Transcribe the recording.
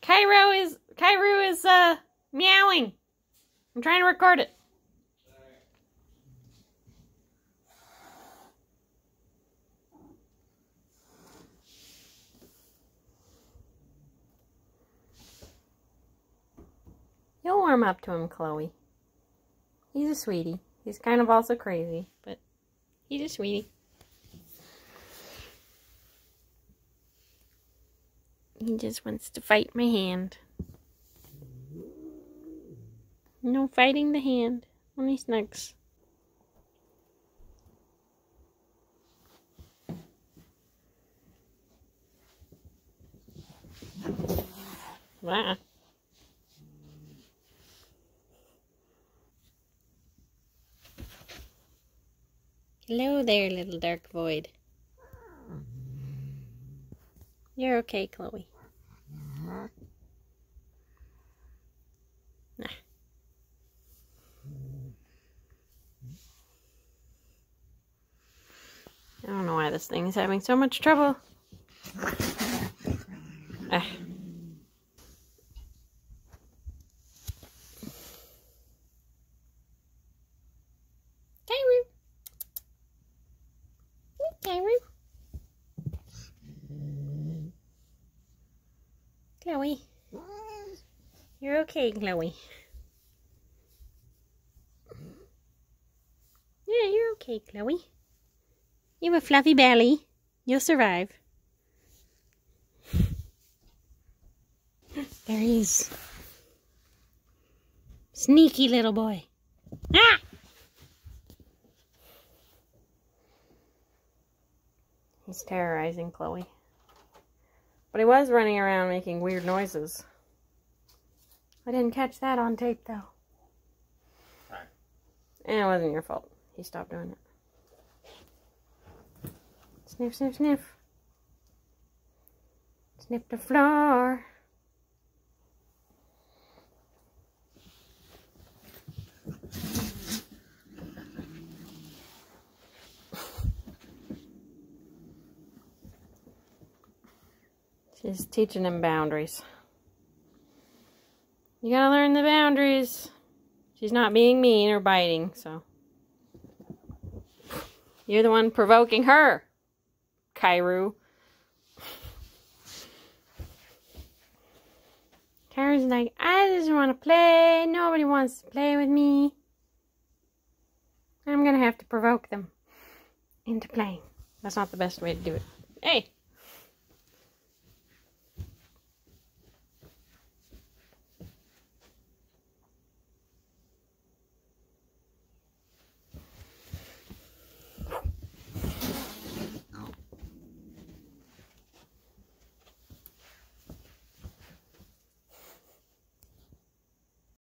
Kyroo is meowing. I'm trying to record it. You'll warm up to him, Chloe. He's a sweetie. He's kind of also crazy, but he's a sweetie. He just wants to fight my hand. No fighting the hand, only snugs. Wow. Hello there, little dark void. You're okay, Chloe. Nah. I don't know why this thing is having so much trouble. Ah. Kyroo. Kyroo. Chloe. You're okay, Chloe. Yeah, you're okay, Chloe. You have a fluffy belly. You'll survive. There he is. Sneaky little boy. Ah! He's terrorizing Chloe. But he was running around making weird noises. I didn't catch that on tape, though. Right. And it wasn't your fault. He stopped doing it. Sniff, sniff, sniff. Sniff the floor. She's teaching him boundaries. You gotta learn the boundaries. She's not being mean or biting, so. You're the one provoking her, Kyroo. Kyroo's like, I just want to play. Nobody wants to play with me. I'm gonna have to provoke them into playing. That's not the best way to do it. Hey!